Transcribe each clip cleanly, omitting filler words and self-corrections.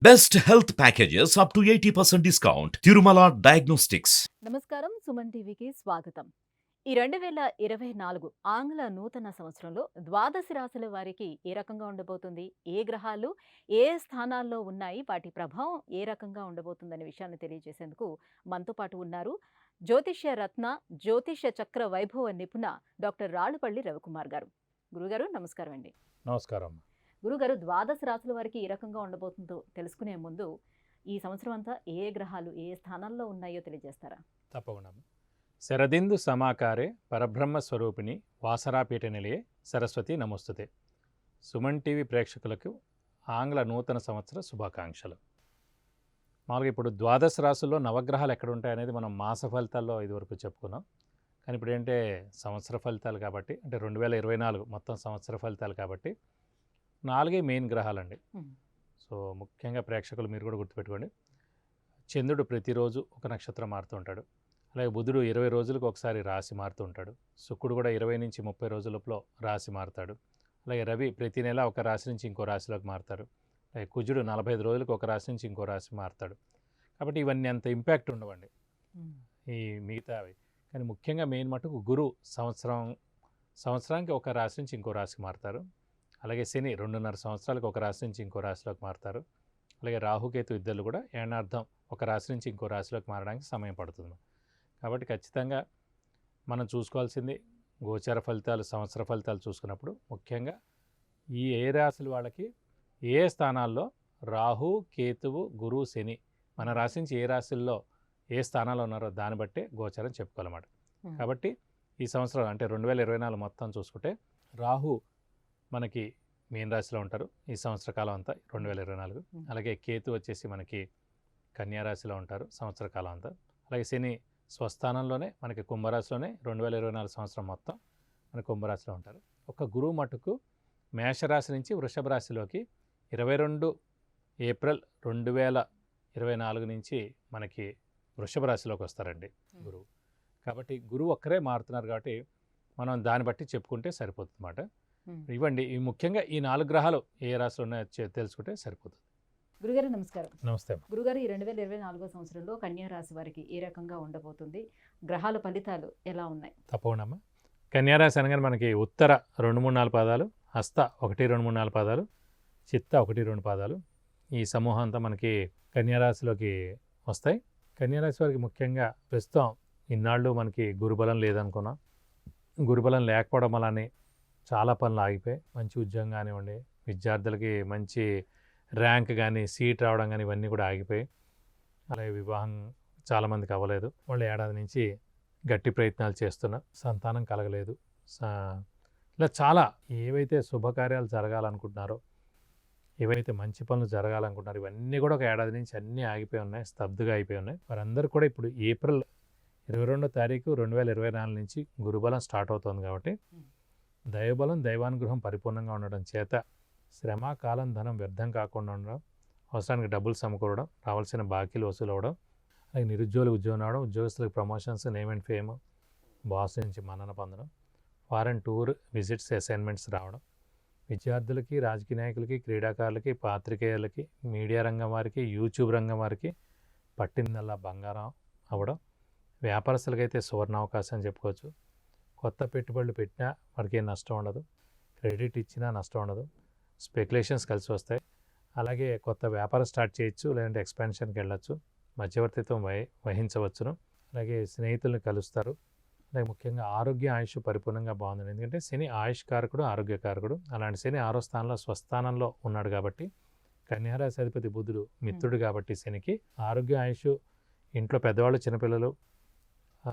Best health packages up to 80% discount. Tirumala Diagnostics. నమస్కారం సుమన్ టీవీకి స్వాగతం. ఈ 2024 ఆంగ్ల నూతన సంవత్సరంలో ద్వాదశ రాశుల వారికి ఏ రకంగా ఉండబోతుంది, ఏ గ్రహాలు ఏ స్థానాల్లో ఉన్నాయి, వాటి ప్రభావం ఏ రకంగా ఉండబోతుందనే విషయాన్ని తెలియజేసేందుకు మనతో పాటు ఉన్నారు జ్యోతిష్య రత్న జ్యోతిష చక్ర వైభవ నిపుణ డాక్టర్ రాళ్ళపల్లి రవికుమార్ గారు. గురుగారు నమస్కారం అండి. నమస్కారం. గురుగారు, ద్వాదశ రాశుల వారికి ఏ రకంగా ఉండబోతుందో తెలుసుకునే ముందు ఈ సంవత్సరం అంతా ఏ గ్రహాలు ఏ స్థానాల్లో ఉన్నాయో తెలియజేస్తారా? తప్పకుండా. శరదిందు సమాకారే పరబ్రహ్మ స్వరూపిణి వాసరాపీఠ నిలయే సరస్వతి నమోస్తుతే. సుమన్ టీవీ ప్రేక్షకులకు ఆంగ్ల నూతన సంవత్సర శుభాకాంక్షలు. మామూలుగా ఇప్పుడు ద్వాదశ రాశుల్లో నవగ్రహాలు ఎక్కడ ఉంటాయనేది మనం మాస ఫలితాల్లో ఇదివరకు చెప్పుకున్నాం. కానీ ఇప్పుడు ఏంటంటే సంవత్సర ఫలితాలు కాబట్టి, అంటే 2024 మొత్తం సంవత్సర ఫలితాలు కాబట్టి 4 మెయిన్ గ్రహాలండి. సో ముఖ్యంగా ప్రేక్షకులు మీరు కూడా గుర్తుపెట్టుకోండి, చంద్రుడు ప్రతిరోజు ఒక నక్షత్రం మారుతూ ఉంటాడు. అలాగే బుధుడు 20 రోజులకు ఒకసారి రాశి మారుతూ ఉంటాడు. శుక్రుడు కూడా 20 నుంచి 30 రోజుల లోపల రాశి మారుతాడు. అలాగే రవి ప్రతి నెల ఒక రాశి నుంచి ఇంకో రాశిలోకి మారుతారు. అలాగే కుజుడు 45 రోజులకు ఒక రాశి నుంచి ఇంకో రాశి మారుతాడు. కాబట్టి ఇవన్నీ అంత ఇంపాక్ట్ ఉండవండి ఈ మిగతావి. కానీ ముఖ్యంగా మెయిన్ మటుకు గురు సంవత్సరానికి ఒక రాశి నుంచి ఇంకో రాశికి మారుతారు. అలాగే శని 2.5 సంవత్సరాలకు ఒక రాశి నుంచి ఇంకో రాశిలోకి మారుతారు. అలాగే రాహుకేతు ఇద్దరు కూడా ఏనార్థం ఒక రాశి నుంచి ఇంకో రాశిలోకి మారడానికి సమయం పడుతుంది. కాబట్టి ఖచ్చితంగా మనం చూసుకోవాల్సింది గోచార ఫలితాలు, సంవత్సర ఫలితాలు చూసుకున్నప్పుడు ముఖ్యంగా ఈ ఏ రాశుల వాళ్ళకి ఏ స్థానాల్లో రాహు, కేతువు, గురు, శని మన రాశి నుంచి ఏ రాశుల్లో ఏ స్థానాల్లో ఉన్నారో దాన్ని బట్టే గోచారం చెప్పుకోవాలన్నమాట. కాబట్టి ఈ సంవత్సరం అంటే 2024 మొత్తం చూసుకుంటే రాహు మనకి మీన రాశిలో ఉంటారు ఈ సంవత్సర కాలం అంతా 2024. అలాగే కేతు వచ్చేసి మనకి కన్యా రాశిలో ఉంటారు సంవత్సర కాలం అంతా. అలాగే శని స్వస్థానంలోనే మనకి కుంభరాశిలోనే 2024 సంవత్సరం మొత్తం మన కుంభరాశిలో ఉంటారు. ఒక గురువు మటుకు మేషరాశి నుంచి వృషభ రాశిలోకి 22 ఏప్రిల్ 2024 నుంచి మనకి వృషభ రాశిలోకి వస్తారండి గురువు. కాబట్టి గురువు ఒక్కరే మారుతున్నారు కాబట్టి మనం దాన్ని బట్టి చెప్పుకుంటే సరిపోతుంది అన్నమాట. ఇవ్వండి ఈ ముఖ్యంగా ఈ 4 గ్రహాలు ఏ రాశిలో ఉన్నాయో తెలుసుకుంటే సరిపోతుంది. గురుగారు నమస్కారం. నమస్తే. గురుగారు, ఈ 2024 సంవత్సరంలో కన్యా రాశి వారికి ఏ రకంగా ఉండబోతుంది, గ్రహాల ఫలితాలు ఎలా ఉన్నాయి? తప్పకుండా. కన్యా రాశి అనగానే మనకి ఉత్తర 2, 3, 4 పాదాలు, హస్త 1, 2, 3, 4 పాదాలు, చిత్త 1, 2 పాదాలు, ఈ సమూహం అంతా మనకి కన్యా రాశిలోకి వస్తాయి. కన్యా రాశి వారికి ముఖ్యంగా ప్రస్తుతం ఇన్నాళ్ళు మనకి గురుబలం లేదనుకున్నాం. గురుబలం లేకపోవడం వల్లనే చాలా పనులు ఆగిపోయి, మంచి ఉద్యోగం కానివ్వండి, విద్యార్థులకి మంచి ర్యాంక్ కానీ సీట్ రావడం కానీ ఇవన్నీ కూడా ఆగిపోయి, అలాగే వివాహం చాలామందికి అవ్వలేదు. వాళ్ళు ఏడాది నుంచి గట్టి ప్రయత్నాలు చేస్తున్నా సంతానం కలగలేదు. ఇలా చాలా ఏవైతే శుభకార్యాలు జరగాలనుకుంటున్నారో, ఏవైతే మంచి పనులు జరగాలనుకుంటున్నారో ఇవన్నీ కూడా ఒక ఏడాది నుంచి అన్నీ ఆగిపోయి ఉన్నాయి, స్తబ్దుగా అయిపోయి ఉన్నాయి. వారందరూ కూడా ఇప్పుడు ఏప్రిల్ 22వ తారీఖు 2024 నుంచి గురుబలం స్టార్ట్ అవుతుంది కాబట్టి దైవబలం, దైవానుగ్రహం పరిపూర్ణంగా ఉండడం చేత శ్రమ, కాలం, ధనం వ్యర్థం కాకుండా ఉండడం, అవసరానికి డబ్బులు సమకూరడం, రావాల్సిన బాకీలు వసూలు అవ్వడం, అలాగే నిరుద్యోగులకు ఉద్యోగం రావడం, ఉద్యోగస్తులకు promotions, name and fame, boss నుంచి మన్నన పొందడం, ఫారెన్ టూర్ విజిట్స్, అసైన్మెంట్స్ రావడం, విద్యార్థులకి, రాజకీయ నాయకులకి, క్రీడాకారులకి, పాత్రికేయులకి, మీడియా రంగం వారికి, యూట్యూబ్ రంగం వారికి పట్టిందల్లా బంగారం అవ్వడం, వ్యాపారస్తులకైతే సువర్ణ అవకాశం అని చెప్పుకోవచ్చు. కొత్త పెట్టుబడులు పెట్టినా వారికి ఏం నష్టం ఉండదు, క్రెడిట్ ఇచ్చినా నష్టం ఉండదు, స్పెక్యులేషన్స్ కలిసి వస్తాయి. అలాగే కొత్త వ్యాపారం స్టార్ట్ చేయొచ్చు, లేదంటే ఎక్స్పాన్షన్కి వెళ్ళచ్చు, మధ్యవర్తిత్వం వహించవచ్చును. అలాగే స్నేహితులను కలుస్తారు. అలాగే ముఖ్యంగా ఆరోగ్య, ఆయుష్ పరిపూర్ణంగా బాగుంది. ఎందుకంటే శని ఆయుష్ కారకుడు, ఆరోగ్యకారకుడు. అలాంటి శని 6వ స్థానంలో స్వస్థానంలో ఉన్నాడు కాబట్టి, కన్యారాశి అధిపతి బుధుడు మిత్రుడు కాబట్టి శనికి ఆరోగ్య, ఆయుష్, ఇంట్లో పెద్దవాళ్ళు, చిన్నపిల్లలు,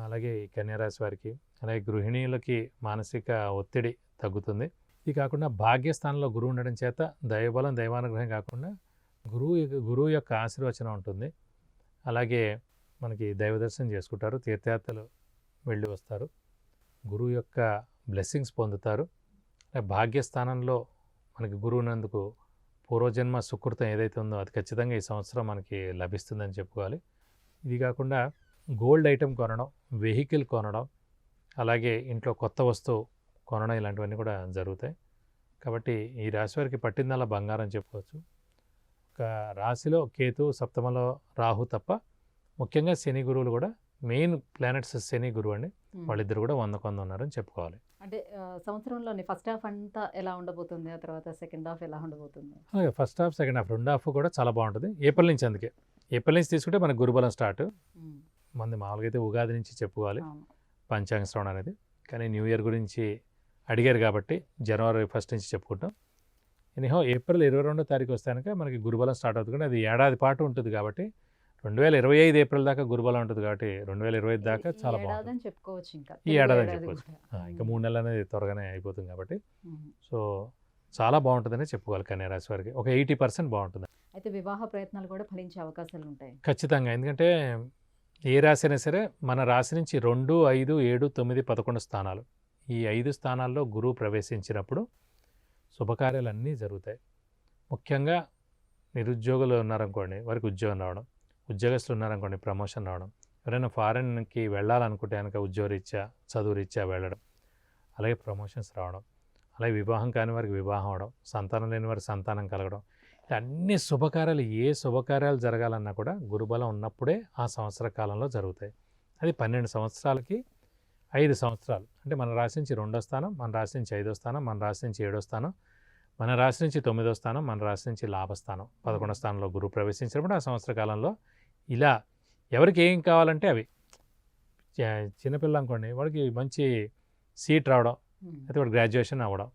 అలాగే ఈ కన్యారాశి వారికి, అలాగే గృహిణీలకి మానసిక ఒత్తిడి తగ్గుతుంది. ఇది కాకుండా భాగ్యస్థానంలో గురువు ఉండడం చేత దైవబలం, దైవానుగ్రహం కాకుండా గురువు యొక్క ఆశీర్వచనం ఉంటుంది. అలాగే మనకి దైవ దర్శనం చేసుకుంటారు, తీర్థయాత్రలు వెళ్ళి వస్తారు, గురువు యొక్క బ్లెస్సింగ్స్ పొందుతారు. భాగ్యస్థానంలో మనకి గురువునందుకు పూర్వజన్మ సుకృతం ఏదైతే ఉందో అది ఖచ్చితంగా ఈ సంవత్సరం మనకి లభిస్తుందని చెప్పుకోవాలి. ఇది కాకుండా గోల్డ్ ఐటెం కొనడం, వెహికల్ కొనడం, అలాగే ఇంట్లో కొత్త వస్తువు కొనడం ఇలాంటివన్నీ కూడా జరుగుతాయి. కాబట్టి ఈ రాశి వారికి పట్టిందల్లా బంగారం చెప్పుకోవచ్చు. రాశిలో కేతు, సప్తమలో రాహు తప్ప ముఖ్యంగా శని గురువులు కూడా మెయిన్ ప్లానెట్స్ శని గురువు అండి. వాళ్ళిద్దరు కూడా 100 ఉన్నారని చెప్పుకోవాలి. అంటే సంవత్సరంలోని ఫస్ట్ హాఫ్ అంతా ఎలా ఉండబోతుంది, ఆ తర్వాత సెకండ్ హాఫ్ ఎలా ఉండబోతుంది? అలాగే ఫస్ట్ హాఫ్, సెకండ్ హాఫ్, రెండు హాఫ్ కూడా చాలా బాగుంటుంది ఏప్రిల్ నుంచి. అందుకే ఏప్రిల్ నుంచి తీసుకుంటే మనకు గురుబలం స్టార్ట్. మంది మామూలుగా అయితే ఉగాది నుంచి చెప్పుకోవాలి పంచాంగ శ్రవణం అనేది. కానీ న్యూ ఇయర్ గురించి అడిగారు కాబట్టి జనవరి 1 నుంచి చెప్పుకుంటాం. ఎనీహో ఏప్రిల్ 22వ తారీఖు వస్తే కనుక మనకి గురుబలం స్టార్ట్ అవుతుంది. కానీ అది ఏడాది పాటు ఉంటుంది కాబట్టి 2025 ఏప్రిల్ దాకా గురుబలం ఉంటుంది కాబట్టి 2025 దాకా చాలా బాగుంటుంది చెప్పుకోవచ్చు. ఇంకా ఈ ఏడాది అని చెప్పుకోవచ్చు. ఇంకా 3 నెలలు అనేది త్వరగానే అయిపోతుంది కాబట్టి సో చాలా బాగుంటుందని చెప్పుకోవాలి కన్యా రాశి వారికి. ఒక 80% బాగుంటుంది. అయితే వివాహ ప్రయత్నాలు కూడా ఫలించే అవకాశాలు ఉంటాయి ఖచ్చితంగా. ఎందుకంటే ఏ రాశి అయినా సరే మన రాశి నుంచి 2, 5, 7, 9, 11 స్థానాలు, ఈ 5 స్థానాల్లో గురువు ప్రవేశించినప్పుడు శుభకార్యాలు అన్నీ జరుగుతాయి. ముఖ్యంగా నిరుద్యోగులు ఉన్నారనుకోండి, వారికి ఉద్యోగం రావడం, ఉద్యోగస్తులు ఉన్నారనుకోండి ప్రమోషన్ రావడం, ఎవరైనా ఫారెన్కి వెళ్ళాలనుకుంటే కనుక ఉద్యోగరీత్యా, చదువురీత్యా వెళ్ళడం, అలాగే ప్రమోషన్స్ రావడం, అలాగే వివాహం కాని వారికి వివాహం అవడం, సంతానం లేని వారికి సంతానం కలగడం, అన్ని శుభకార్యాలు, ఏ శుభకార్యాలు జరగాలన్నా కూడా గురుబలం ఉన్నప్పుడే ఆ సంవత్సర కాలంలో జరుగుతాయి. అది 12 సంవత్సరాలకి 5 సంవత్సరాలు. అంటే మన రాశి నుంచి 2వ స్థానం, మన రాశి నుంచి 5వ స్థానం, మన రాశి నుంచి 7వ స్థానం, మన రాశి నుంచి 9వ స్థానం, మన రాశి నుంచి లాభస్థానం 11వ స్థానంలో గురువు ప్రవేశించినప్పుడు ఆ సంవత్సర కాలంలో ఇలా ఎవరికి ఏం కావాలంటే అవి. చిన్నపిల్ల అనుకోండి, వాడికి మంచి సీట్ రావడం, అయితే వాడు గ్రాడ్యుయేషన్ అవ్వడం,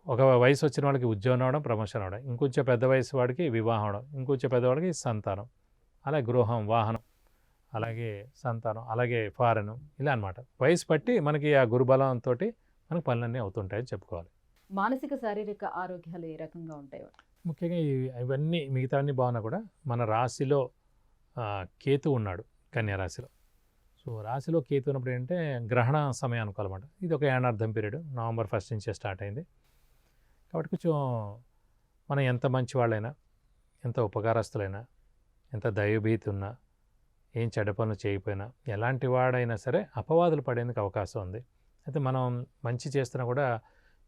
ఒక వయసు వచ్చిన వాడికి ఉద్యోగం అవడం, ప్రమోషన్ అవడం, ఇంకొంచెం పెద్ద వయసు వాడికి వివాహం అవడం, ఇంకొంచెం పెద్దవాడికి సంతానం, అలాగే గృహం, వాహనం, అలాగే సంతానం, అలాగే ఫారెన్, ఇలా అనమాట. వయసు బట్టి మనకి ఆ గురుబలంతో మనకు పనులన్నీ అవుతుంటాయని చెప్పుకోవాలి. మానసిక శారీరక ఆరోగ్యాలు ఏ రకంగా ఉంటాయి? ముఖ్యంగా ఇవన్నీ మిగతా అన్నీ బాగున్నా కూడా మన రాశిలో కేతు ఉన్నాడు కన్యా రాశిలో. సో రాశిలో కేతు ఉన్నప్పుడు ఏంటంటే గ్రహణ సమయం అనుకోవాలన్నమాట. ఇది ఒక ఏడార్థం పీరియడ్, నవంబర్ 1 నుంచే స్టార్ట్ అయింది కాబట్టి కొంచెం మనం ఎంత మంచి వాళ్ళైనా, ఎంత ఉపకారస్తులైనా, ఎంత దైవభీతి ఉన్నా, ఏం చెడ్డ పనులు చేయకపోయినా, ఎలాంటి వాడైనా సరే అపవాదులు పడేందుకు అవకాశం ఉంది. అయితే మనం మంచి చేస్తున్నా కూడా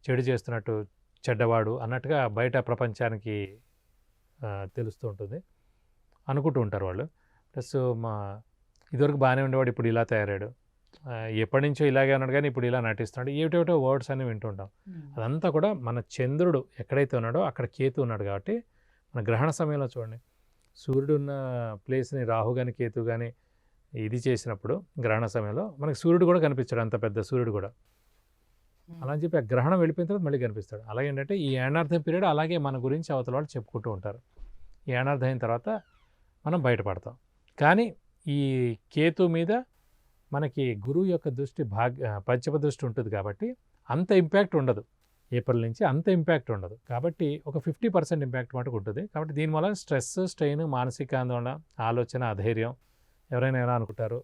చెడు చేస్తున్నట్టు, చెడ్డవాడు అన్నట్టుగా బయట ప్రపంచానికి తెలుస్తూ ఉంటుంది, అనుకుంటూ ఉంటారు వాళ్ళు. ప్లస్ ఇదివరకు బాగానే ఉండేవాడు ఇప్పుడు ఇలా తయారాడు, ఎప్పటి నుంచో ఇలాగే ఉన్నాడు కానీ ఇప్పుడు ఇలా నటిస్తున్నాడు, ఏమిటేమిటో వర్డ్స్ అని వింటుంటాం. అదంతా కూడా మన చంద్రుడు ఎక్కడైతే ఉన్నాడో అక్కడ కేతు ఉన్నాడు కాబట్టి మన గ్రహణ సమయంలో చూడండి, సూర్యుడు ఉన్న ప్లేస్ని రాహు కానీ కేతు కానీ ఇది చేసినప్పుడు గ్రహణ సమయంలో మనకి సూర్యుడు కూడా కనిపించాడు, అంత పెద్ద సూర్యుడు కూడా. అలా అని చెప్పి ఆ గ్రహణం వెళ్ళిపోయిన తర్వాత మళ్ళీ కనిపిస్తాడు. అలాగే ఏంటంటే ఈ ఏడార్థం పీరియడ్ అలాగే మన గురించి అవతల వాళ్ళు చెప్పుకుంటూ ఉంటారు. ఈ ఏడార్థం అయిన తర్వాత మనం బయటపడతాం. కానీ ఈ కేతు మీద మనకి గురువు యొక్క దృష్టి పంచమ దృష్టి ఉంటుంది కాబట్టి అంత ఇంపాక్ట్ ఉండదు. ఏప్రిల్ నుంచి అంత ఇంపాక్ట్ ఉండదు కాబట్టి ఒక 50% ఇంపాక్ట్ మటుకు ఉంటుంది. కాబట్టి దీనివల్ల స్ట్రెస్, స్ట్రెయిన్, మానసిక ఆందోళన, ఆలోచన, అధైర్యం, ఎవరైనా ఎలా అనుకుంటారు,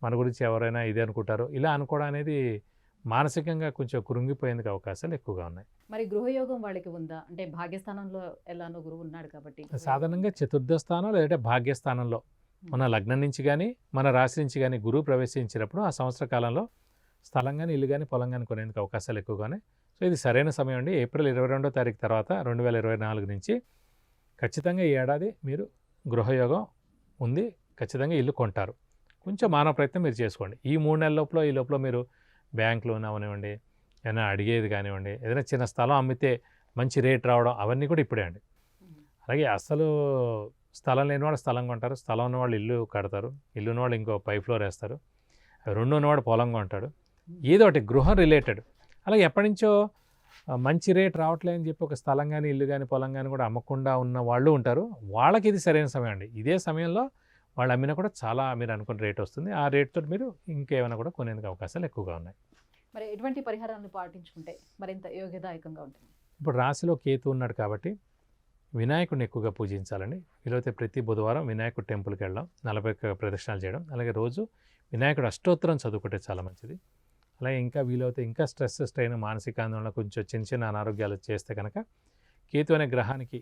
మన గురించి ఎవరైనా ఇదే అనుకుంటారు, ఇలా అనుకోవడం అనేది మానసికంగా కొంచెం కృంగిపోయేందుకు అవకాశాలు ఎక్కువగా ఉన్నాయి. మరి గృహయోగం వాళ్ళకి ఉందా? అంటే భాగ్యస్థానంలో ఎలానో గురువు ఉన్నాడు కాబట్టి సాధారణంగా చతుర్థ స్థానం లేదంటే భాగ్యస్థానంలో మన లగ్నం నుంచి కానీ మన రాశి నుంచి కానీ గురువు ప్రవేశించినప్పుడు ఆ సంవత్సర కాలంలో స్థలం కానీ, ఇల్లు కానీ, పొలం కానీ కొనేందుకు అవకాశాలు ఎక్కువగానే. సో ఇది సరైన సమయం అండి. ఏప్రిల్ 22వ తారీఖు తర్వాత 2024 నుంచి ఖచ్చితంగా ఈ ఏడాది మీరు గృహయోగం ఉంది, ఖచ్చితంగా ఇల్లు కొంటారు. కొంచెం మానవ ప్రయత్నం మీరు చేసుకోండి. ఈ 3 నెలల లోపల ఈ లోపల మీరు బ్యాంక్ లోన్ అవనివ్వండి, ఏదైనా అడిగేది కానివ్వండి, ఏదైనా చిన్న స్థలం అమ్మితే మంచి రేట్ రావడం, అవన్నీ కూడా ఇప్పుడే అండి. అలాగే అసలు స్థలం లేని వాళ్ళు స్థలం కొంటారు, స్థలం ఉన్నవాళ్ళు ఇల్లు కడతారు, ఇల్లు ఉన్నవాళ్ళు ఇంకో 5 ఫ్లోర్ వేస్తారు, 2 ఉన్నవాడు పొలం కొంటాడు, ఏదో ఒకటి గృహం రిలేటెడ్. అలాగే ఎప్పటి నుంచో మంచి రేట్ రావట్లే అని చెప్పి ఒక స్థలం కానీ, ఇల్లు కానీ, పొలం కానీ కూడా అమ్మకుండా ఉన్న వాళ్ళు ఉంటారు. వాళ్ళకి ఇది సరైన సమయం అండి. ఇదే సమయంలో వాళ్ళు అమ్మినా కూడా చాలా మీరు అనుకున్న రేట్ వస్తుంది. ఆ రేట్తో మీరు ఇంకేమైనా కూడా కొనేందుకు అవకాశాలు ఎక్కువగా ఉన్నాయి. మరి ఎటువంటి పరిహారాలను పాటించుకుంటే మరింత యోగ్యదాయకంగా ఉంటుంది? ఇప్పుడు రాశిలో కేతు ఉన్నాడు కాబట్టి వినాయకుడిని ఎక్కువగా పూజించాలండి. వీలైతే ప్రతి బుధవారం వినాయకుడి టెంపుల్కి వెళ్ళడం, 41 ప్రదక్షిణాలు చేయడం, అలాగే రోజు వినాయకుడు అష్టోత్తరం చదువుకుంటే చాలా మంచిది. అలాగే ఇంకా వీలైతే ఇంకా స్ట్రెస్, స్ట్రెయిన్, మానసిక ఆందోళన, కొంచెం చిన్న చిన్న అనారోగ్యాలు చేస్తే కనుక కేతు అనే గ్రహానికి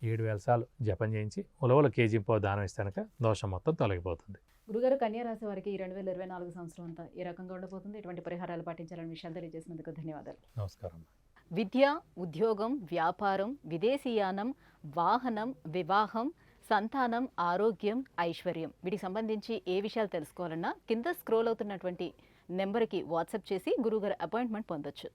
7000 సార్లు జపం చేయించి ఉలవల కేజీ దానం ఇస్తే కనుక దోషం మొత్తం తొలగిపోతుంది. గురుగారు, కన్యా రాశి వారికి ఈ 2024 సంవత్సరం అంతా ఏ రకంగా ఉండబోతుంది, ఎటువంటి పరిహారాలు పాటించాలని విషయాలు తెలియజేసినందుకు ధన్యవాదాలు. నమస్కారం. విద్య, ఉద్యోగం, వ్యాపారం, విదేశీయానం, వాహనం, వివాహం, సంతానం, ఆరోగ్యం, ఐశ్వర్యం వీటికి సంబంధించి ఏ విషయాలు తెలుసుకోవాలన్నా కింద స్క్రోల్ అవుతున్నటువంటి నెంబర్కి వాట్సాప్ చేసి గురువుగారి అపాయింట్మెంట్ పొందొచ్చు.